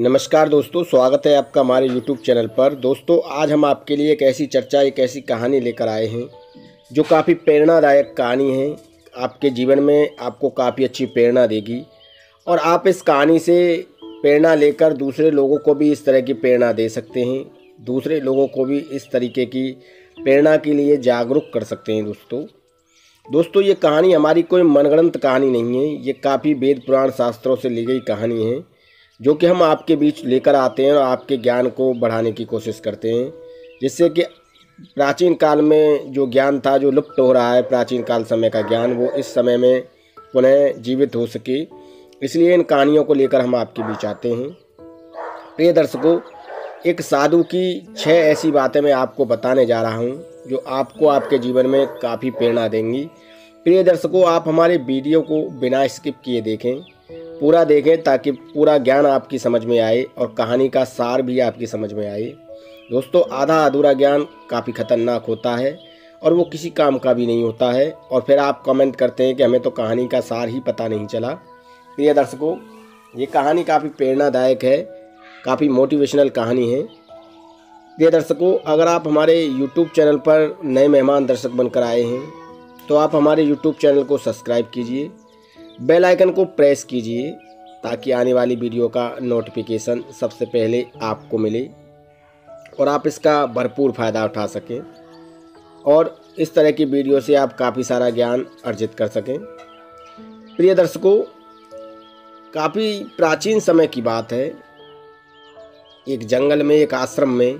नमस्कार दोस्तों, स्वागत है आपका हमारे YouTube चैनल पर। दोस्तों, आज हम आपके लिए एक ऐसी चर्चा, एक ऐसी कहानी लेकर आए हैं जो काफ़ी प्रेरणादायक कहानी है। आपके जीवन में आपको काफ़ी अच्छी प्रेरणा देगी और आप इस कहानी से प्रेरणा लेकर दूसरे लोगों को भी इस तरह की प्रेरणा दे सकते हैं। दूसरे लोगों को भी इस तरीके की प्रेरणा के लिए जागरूक कर सकते हैं। दोस्तों, ये कहानी हमारी कोई मनगढ़ंत कहानी नहीं है। ये काफ़ी वेद पुराण शास्त्रों से ली गई कहानी है जो कि हम आपके बीच लेकर आते हैं और आपके ज्ञान को बढ़ाने की कोशिश करते हैं, जिससे कि प्राचीन काल में जो ज्ञान था, जो लुप्त हो रहा है, प्राचीन काल समय का ज्ञान, वो इस समय में पुनः जीवित हो सके। इसलिए इन कहानियों को लेकर हम आपके बीच आते हैं। प्रिय दर्शकों, एक साधु की 6 ऐसी बातें मैं आपको बताने जा रहा हूँ जो आपको आपके जीवन में काफ़ी प्रेरणा देंगी। प्रिय दर्शकों, आप हमारे वीडियो को बिना स्किप किए देखें, पूरा देखें ताकि पूरा ज्ञान आपकी समझ में आए और कहानी का सार भी आपकी समझ में आए। दोस्तों, आधा अधूरा ज्ञान काफ़ी खतरनाक होता है और वो किसी काम का भी नहीं होता है, और फिर आप कमेंट करते हैं कि हमें तो कहानी का सार ही पता नहीं चला। प्रिय दर्शकों, ये कहानी काफ़ी प्रेरणादायक है, काफ़ी मोटिवेशनल कहानी है। प्रिय दर्शकों, अगर आप हमारे YouTube चैनल पर नए मेहमान दर्शक बनकर आए हैं तो आप हमारे YouTube चैनल को सब्सक्राइब कीजिए, बेल आइकन को प्रेस कीजिए ताकि आने वाली वीडियो का नोटिफिकेशन सबसे पहले आपको मिले और आप इसका भरपूर फ़ायदा उठा सकें और इस तरह की वीडियो से आप काफ़ी सारा ज्ञान अर्जित कर सकें। प्रिय दर्शकों, काफ़ी प्राचीन समय की बात है। एक जंगल में, एक आश्रम में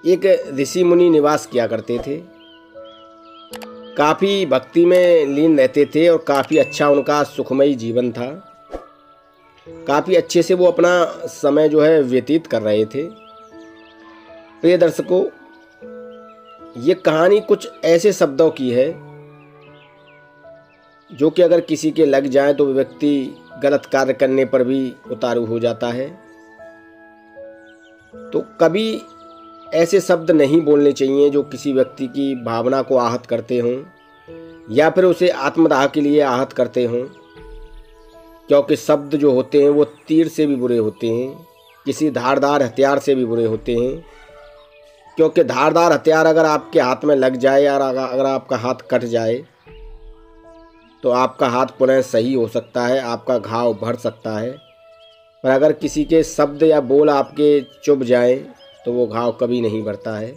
एक ऋषि मुनि निवास किया करते थे। काफ़ी भक्ति में लीन रहते थे और काफ़ी अच्छा उनका सुखमयी जीवन था। काफ़ी अच्छे से वो अपना समय जो है व्यतीत कर रहे थे। प्रिय दर्शकों, ये कहानी कुछ ऐसे शब्दों की है जो कि अगर किसी के लग जाए तो व्यक्ति गलत कार्य करने पर भी उतारू हो जाता है। तो कभी ऐसे शब्द नहीं बोलने चाहिए जो किसी व्यक्ति की भावना को आहत करते हों या फिर उसे आत्मदाह के लिए आहत करते हों, क्योंकि शब्द जो होते हैं वो तीर से भी बुरे होते हैं, किसी धारदार हथियार से भी बुरे होते हैं। क्योंकि धारदार हथियार अगर आपके हाथ में लग जाए या अगर आपका हाथ कट जाए तो आपका हाथ पुनः सही हो सकता है, आपका घाव भर सकता है। पर अगर किसी के शब्द या बोल आपके चुभ जाएं तो वो घाव कभी नहीं भरता है।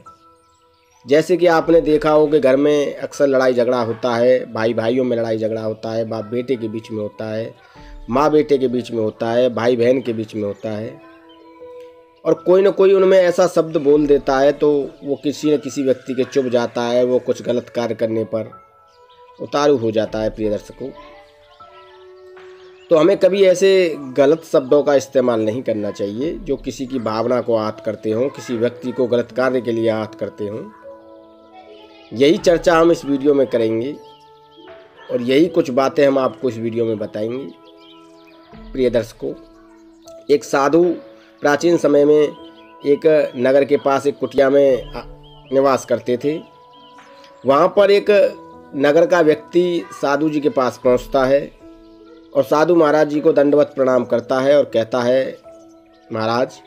जैसे कि आपने देखा हो कि घर में अक्सर लड़ाई झगड़ा होता है, भाई भाइयों में लड़ाई झगड़ा होता है, बाप बेटे के बीच में होता है, माँ बेटे के बीच में होता है, भाई बहन के बीच में होता है, और कोई न कोई उनमें ऐसा शब्द बोल देता है तो वो किसी न किसी व्यक्ति के चुभ जाता है, वो कुछ गलत कार्य करने पर उतारू हो जाता है। प्रिय दर्शकों, तो हमें कभी ऐसे गलत शब्दों का इस्तेमाल नहीं करना चाहिए जो किसी की भावना को आहत करते हों, किसी व्यक्ति को गलत कार्य के लिए आहत करते हों। यही चर्चा हम इस वीडियो में करेंगे और यही कुछ बातें हम आपको इस वीडियो में बताएंगे। प्रिय दर्शकों, एक साधु प्राचीन समय में एक नगर के पास एक कुटिया में निवास करते थे। वहाँ पर एक नगर का व्यक्ति साधु जी के पास पहुँचता है और साधु महाराज जी को दंडवत प्रणाम करता है और कहता है, महाराज,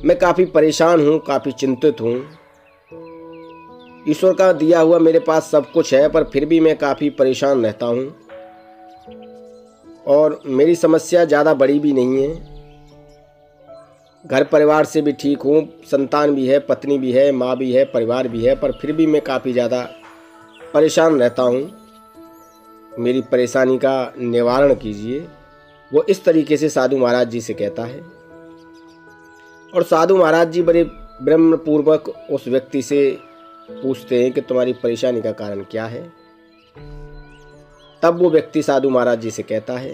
मैं काफ़ी परेशान हूँ, काफ़ी चिंतित हूँ। ईश्वर का दिया हुआ मेरे पास सब कुछ है, पर फिर भी मैं काफ़ी परेशान रहता हूँ और मेरी समस्या ज़्यादा बड़ी भी नहीं है। घर परिवार से भी ठीक हूँ, संतान भी है, पत्नी भी है, माँ भी है, परिवार भी है, पर फिर भी मैं काफ़ी ज़्यादा परेशान रहता हूँ। मेरी परेशानी का निवारण कीजिए। वो इस तरीके से साधु महाराज जी से कहता है और साधु महाराज जी बड़े विनम्रपूर्वक उस व्यक्ति से पूछते हैं कि तुम्हारी परेशानी का कारण क्या है। तब वो व्यक्ति साधु महाराज जी से कहता है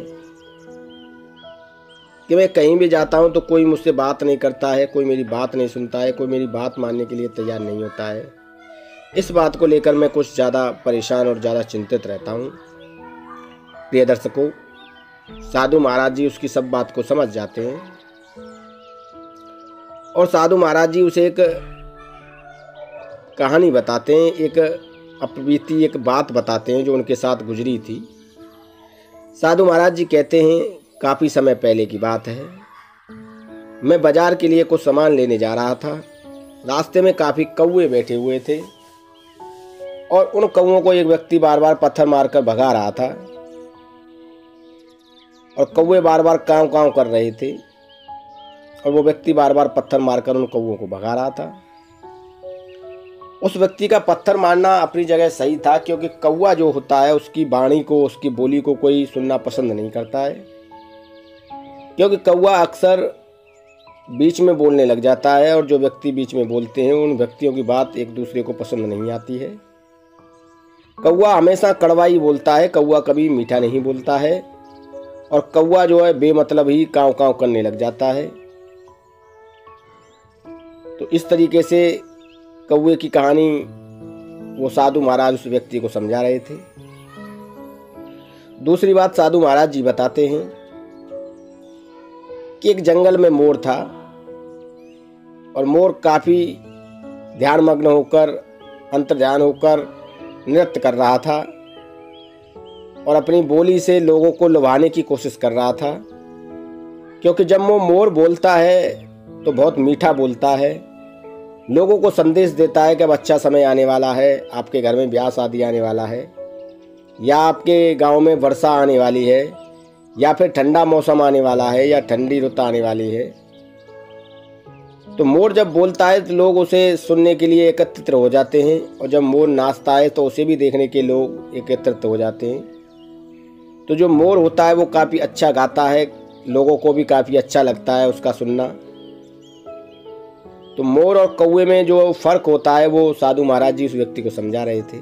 कि मैं कहीं भी जाता हूँ तो कोई मुझसे बात नहीं करता है, कोई मेरी बात नहीं सुनता है, कोई मेरी बात मानने के लिए तैयार नहीं होता है। इस बात को लेकर मैं कुछ ज़्यादा परेशान और ज़्यादा चिंतित रहता हूँ। प्रिय दर्शकों, साधु महाराज जी उसकी सब बात को समझ जाते हैं और साधु महाराज जी उसे एक कहानी बताते हैं, एक अपबीती, एक बात बताते हैं जो उनके साथ गुजरी थी। साधु महाराज जी कहते हैं, काफ़ी समय पहले की बात है, मैं बाजार के लिए कुछ सामान लेने जा रहा था। रास्ते में काफ़ी कौवे बैठे हुए थे और उन कौवों को एक व्यक्ति बार बार पत्थर मारकर भगा रहा था और कौवे बार बार काँव काँव कर रहे थे और वो व्यक्ति बार बार पत्थर मारकर उन कौवों को भगा रहा था। उस व्यक्ति का पत्थर मारना अपनी जगह सही था, क्योंकि कौवा जो होता है उसकी वाणी को, उसकी बोली को कोई सुनना पसंद नहीं करता है, क्योंकि कौवा अक्सर बीच में बोलने लग जाता है और जो व्यक्ति बीच में बोलते हैं उन व्यक्तियों की बात एक दूसरे को पसंद नहीं आती है। कौवा हमेशा कड़वाई बोलता है, कौवा कभी मीठा नहीं बोलता है और कौवा जो है बेमतलब ही काँव काँव करने लग जाता है। तो इस तरीके से कौवे की कहानी वो साधु महाराज उस व्यक्ति को समझा रहे थे। दूसरी बात साधु महाराज जी बताते हैं कि एक जंगल में मोर था और मोर काफ़ी ध्यानमग्न होकर, अंतर्ध्यान होकर नृत्य कर रहा था और अपनी बोली से लोगों को लुभाने की कोशिश कर रहा था, क्योंकि जब वो मोर बोलता है तो बहुत मीठा बोलता है, लोगों को संदेश देता है कि अब अच्छा समय आने वाला है, आपके घर में ब्याह शादी आने वाला है, या आपके गांव में वर्षा आने वाली है, या फिर ठंडा मौसम आने वाला है, या ठंडी रुत आने वाली है। तो मोर जब बोलता है तो लोग उसे सुनने के लिए एकत्रित हो जाते हैं और जब मोर नाचता है तो उसे भी देखने के लोग एकत्रित हो जाते हैं। तो जो मोर होता है वो काफ़ी अच्छा गाता है, लोगों को भी काफ़ी अच्छा लगता है उसका सुनना। तो मोर और कौवे में जो फ़र्क होता है वो साधु महाराज जी उस व्यक्ति को समझा रहे थे।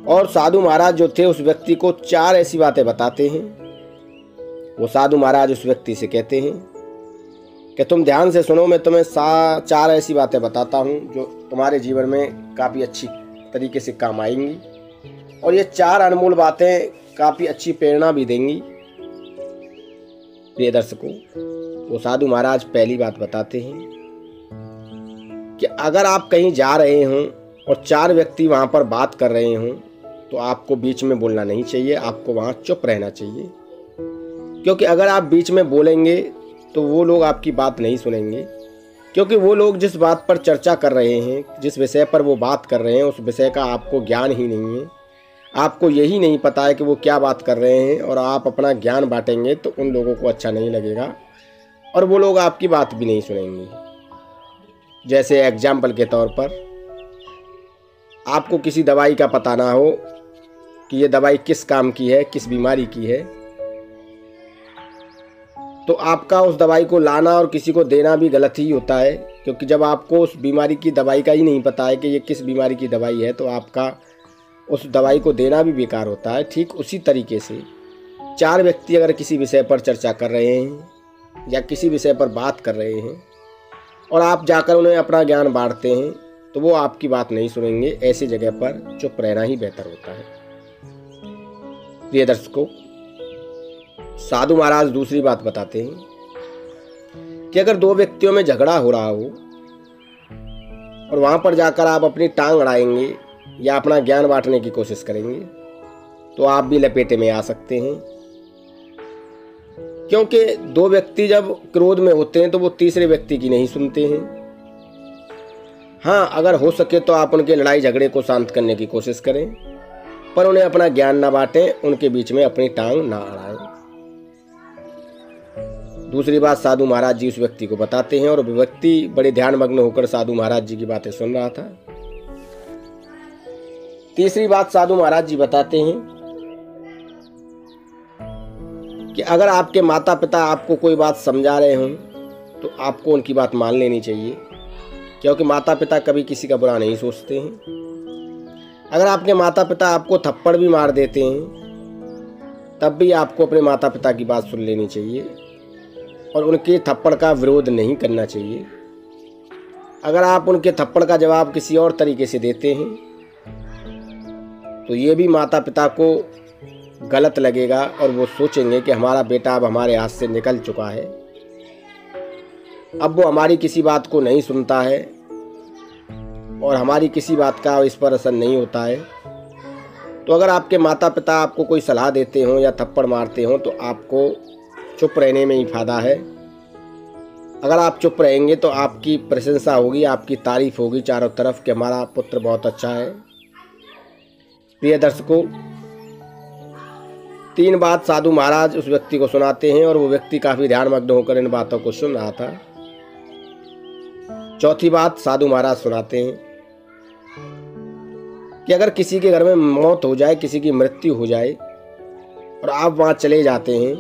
और साधु महाराज जो थे उस व्यक्ति को 4 ऐसी बातें बताते हैं। वो साधु महाराज उस व्यक्ति से कहते हैं कि तुम ध्यान से सुनो, मैं तुम्हें 4 ऐसी बातें बताता हूँ जो तुम्हारे जीवन में काफ़ी अच्छी तरीके से काम आएंगी और ये 4 अनमोल बातें काफ़ी अच्छी प्रेरणा भी देंगी। प्रिय दर्शकों, वो साधु महाराज पहली बात बताते हैं कि अगर आप कहीं जा रहे हों और 4 व्यक्ति वहाँ पर बात कर रहे हों तो आपको बीच में बोलना नहीं चाहिए, आपको वहाँ चुप रहना चाहिए, क्योंकि अगर आप बीच में बोलेंगे तो वो लोग आपकी बात नहीं सुनेंगे, क्योंकि वो लोग जिस बात पर चर्चा कर रहे हैं, जिस विषय पर वो बात कर रहे हैं, उस विषय का आपको ज्ञान ही नहीं है। आपको यही नहीं पता है कि वो क्या बात कर रहे हैं और आप अपना ज्ञान बांटेंगे तो उन लोगों को अच्छा नहीं लगेगा और वो लोग आपकी बात भी नहीं सुनेंगे। जैसे एग्जाम्पल के तौर पर आपको किसी दवाई का पता ना हो कि ये दवाई किस काम की है, किस बीमारी की है, तो आपका उस दवाई को लाना और किसी को देना भी गलत ही होता है, क्योंकि जब आपको उस बीमारी की दवाई का ही नहीं पता है कि ये किस बीमारी की दवाई है तो आपका उस दवाई को देना भी बेकार होता है। ठीक उसी तरीके से 4 व्यक्ति अगर किसी विषय पर चर्चा कर रहे हैं या किसी विषय पर बात कर रहे हैं और आप जाकर उन्हें अपना ज्ञान बांटते हैं तो वो आपकी बात नहीं सुनेंगे। ऐसी जगह पर चुप रहना ही बेहतर होता है। प्रिय दर्शकों, साधु महाराज दूसरी बात बताते हैं कि अगर 2 व्यक्तियों में झगड़ा हो रहा हो और वहां पर जाकर आप अपनी टांग अड़ाएंगे या अपना ज्ञान बांटने की कोशिश करेंगे तो आप भी लपेटे में आ सकते हैं, क्योंकि 2 व्यक्ति जब क्रोध में होते हैं तो वो तीसरे व्यक्ति की नहीं सुनते हैं। हाँ, अगर हो सके तो आप उनके लड़ाई झगड़े को शांत करने की कोशिश करें, पर उन्हें अपना ज्ञान ना बांटें, उनके बीच में अपनी टांग ना अड़ाएं। दूसरी बात साधु महाराज जी उस व्यक्ति को बताते हैं और वो व्यक्ति बड़े ध्यानमग्न होकर साधु महाराज जी की बातें सुन रहा था। तीसरी बात साधु महाराज जी बताते हैं कि अगर आपके माता पिता आपको कोई बात समझा रहे हों तो आपको उनकी बात मान लेनी चाहिए, क्योंकि माता पिता कभी किसी का बुरा नहीं सोचते हैं। अगर आपके माता पिता आपको थप्पड़ भी मार देते हैं तब भी आपको अपने माता पिता की बात सुन लेनी चाहिए और उनके थप्पड़ का विरोध नहीं करना चाहिए। अगर आप उनके थप्पड़ का जवाब किसी और तरीके से देते हैं तो ये भी माता पिता को गलत लगेगा और वो सोचेंगे कि हमारा बेटा अब हमारे हाथ से निकल चुका है, अब वो हमारी किसी बात को नहीं सुनता है और हमारी किसी बात का इस पर असर नहीं होता है। तो अगर आपके माता पिता आपको कोई सलाह देते हों या थप्पड़ मारते हों तो आपको चुप रहने में ही फ़ायदा है। अगर आप चुप रहेंगे तो आपकी प्रशंसा होगी, आपकी तारीफ होगी चारों तरफ कि हमारा पुत्र बहुत अच्छा है। प्रिय दर्शकों, 3 बात साधु महाराज उस व्यक्ति को सुनाते हैं और वो व्यक्ति काफ़ी ध्यानमग्न होकर इन बातों को सुन रहा था। चौथी बात साधु महाराज सुनाते हैं कि अगर किसी के घर में मौत हो जाए, किसी की मृत्यु हो जाए और आप वहाँ चले जाते हैं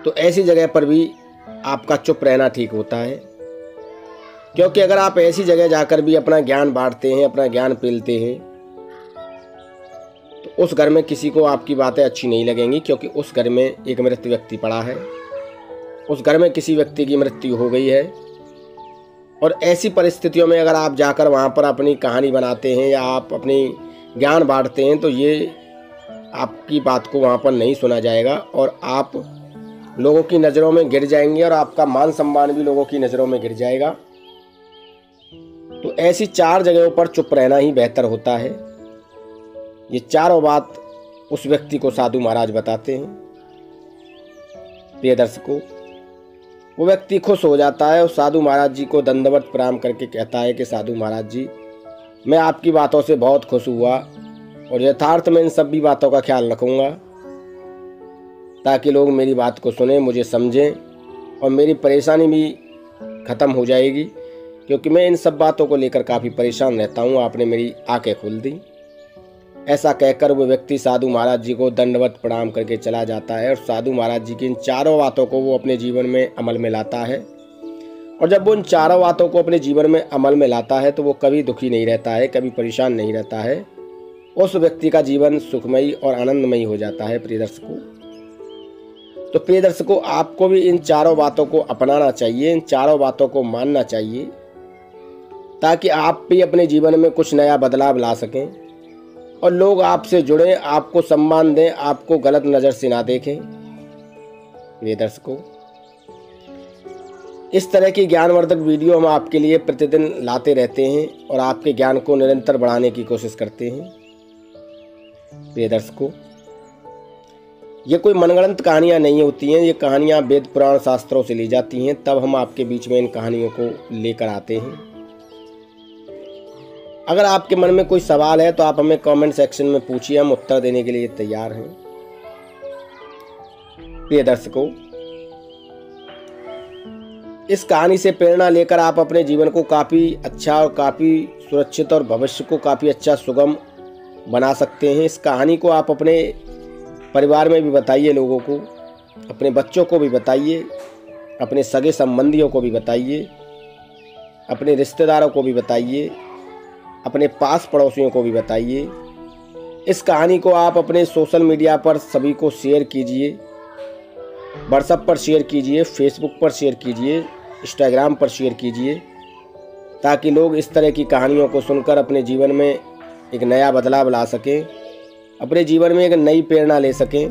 तो ऐसी जगह पर भी आपका चुप रहना ठीक होता है। क्योंकि अगर आप ऐसी जगह जाकर भी अपना ज्ञान बांटते हैं, अपना ज्ञान फैलाते हैं, तो उस घर में किसी को आपकी बातें अच्छी नहीं लगेंगी, क्योंकि उस घर में एक मृत व्यक्ति पड़ा है, उस घर में किसी व्यक्ति की मृत्यु हो गई है। और ऐसी परिस्थितियों में अगर आप जाकर वहाँ पर अपनी कहानी बनाते हैं या आप अपनी ज्ञान बांटते हैं तो ये आपकी बात को वहाँ पर नहीं सुना जाएगा और आप लोगों की नज़रों में गिर जाएंगे और आपका मान सम्मान भी लोगों की नज़रों में गिर जाएगा। तो ऐसी 4 जगहों पर चुप रहना ही बेहतर होता है। ये चारों बात उस व्यक्ति को साधु महाराज बताते हैं। प्रिय दर्शकों, वो व्यक्ति खुश हो जाता है और साधु महाराज जी को दंडवत प्रणाम करके कहता है कि साधु महाराज जी, मैं आपकी बातों से बहुत खुश हुआ और यथार्थ में इन सभी बातों का ख्याल रखूँगा ताकि लोग मेरी बात को सुने, मुझे समझें और मेरी परेशानी भी ख़त्म हो जाएगी, क्योंकि मैं इन सब बातों को लेकर काफ़ी परेशान रहता हूँ। आपने मेरी आंखें खोल दी। ऐसा कहकर वो व्यक्ति साधु महाराज जी को दंडवत प्रणाम करके चला जाता है और साधु महाराज जी की इन चारों बातों को वो अपने जीवन में अमल में लाता है। और जब वो इन चारों बातों को अपने जीवन में अमल में लाता है तो वो कभी दुखी नहीं रहता है, कभी परेशान नहीं रहता है। उस व्यक्ति का जीवन सुखमयी और आनंदमयी हो जाता है। प्रिय दर्शकों, तो प्रिय दर्शकों, आपको भी इन चारों बातों को अपनाना चाहिए, इन चारों बातों को मानना चाहिए, ताकि आप भी अपने जीवन में कुछ नया बदलाव ला सकें और लोग आपसे जुड़ें, आपको सम्मान दें, आपको गलत नज़र से ना देखें। प्रिय दर्शकों, इस तरह की ज्ञानवर्धक वीडियो हम आपके लिए प्रतिदिन लाते रहते हैं और आपके ज्ञान को निरंतर बढ़ाने की कोशिश करते हैं। प्रिय दर्शकों, ये कोई मनगढ़ंत कहानियाँ नहीं होती हैं, ये कहानियाँ वेद पुराण शास्त्रों से ली जाती हैं, तब हम आपके बीच में इन कहानियों को लेकर आते हैं। अगर आपके मन में कोई सवाल है तो आप हमें कमेंट सेक्शन में पूछिए, हम उत्तर देने के लिए तैयार हैं। प्रिय दर्शकों, इस कहानी से प्रेरणा लेकर आप अपने जीवन को काफ़ी अच्छा और काफ़ी सुरक्षित और भविष्य को काफ़ी अच्छा सुगम बना सकते हैं। इस कहानी को आप अपने परिवार में भी बताइए, लोगों को, अपने बच्चों को भी बताइए, अपने सगे संबंधियों को भी बताइए, अपने रिश्तेदारों को भी बताइए, अपने पास पड़ोसियों को भी बताइए। इस कहानी को आप अपने सोशल मीडिया पर सभी को शेयर कीजिए, व्हाट्सएप पर शेयर कीजिए, फेसबुक पर शेयर कीजिए, इंस्टाग्राम पर शेयर कीजिए, ताकि लोग इस तरह की कहानियों को सुनकर अपने जीवन में एक नया बदलाव ला सकें, अपने जीवन में एक नई प्रेरणा ले सकें।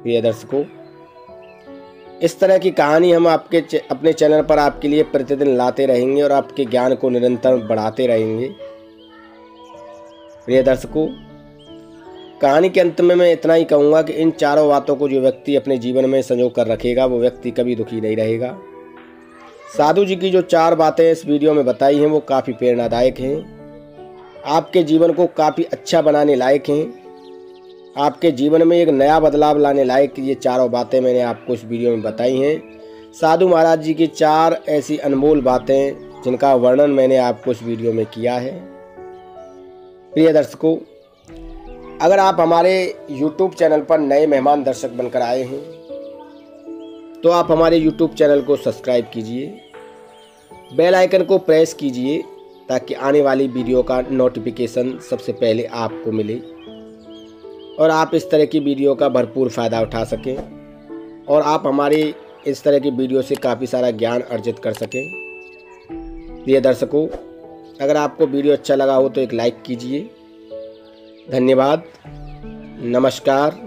प्रिय दर्शकों, इस तरह की कहानी हम अपने चैनल पर आपके लिए प्रतिदिन लाते रहेंगे और आपके ज्ञान को निरंतर बढ़ाते रहेंगे। प्रिय दर्शकों, कहानी के अंत में मैं इतना ही कहूँगा कि इन चारों बातों को जो व्यक्ति अपने जीवन में संजो कर रखेगा वो व्यक्ति कभी दुखी नहीं रहेगा। साधु जी की जो 4 बातें इस वीडियो में बताई हैं वो काफ़ी प्रेरणादायक हैं, आपके जीवन को काफ़ी अच्छा बनाने लायक हैं, आपके जीवन में एक नया बदलाव लाने लायक ये चारों बातें मैंने आपको इस वीडियो में बताई हैं। साधु महाराज जी की 4 ऐसी अनमोल बातें जिनका वर्णन मैंने आपको इस वीडियो में किया है। प्रिय दर्शकों, अगर आप हमारे YouTube चैनल पर नए मेहमान दर्शक बनकर आए हैं तो आप हमारे YouTube चैनल को सब्सक्राइब कीजिए, बेल आइकन को प्रेस कीजिए ताकि आने वाली वीडियो का नोटिफिकेशन सबसे पहले आपको मिले और आप इस तरह की वीडियो का भरपूर फ़ायदा उठा सकें और आप हमारी इस तरह की वीडियो से काफ़ी सारा ज्ञान अर्जित कर सकें। प्रिय दर्शकों, अगर आपको वीडियो अच्छा लगा हो तो एक लाइक कीजिए। धन्यवाद। नमस्कार।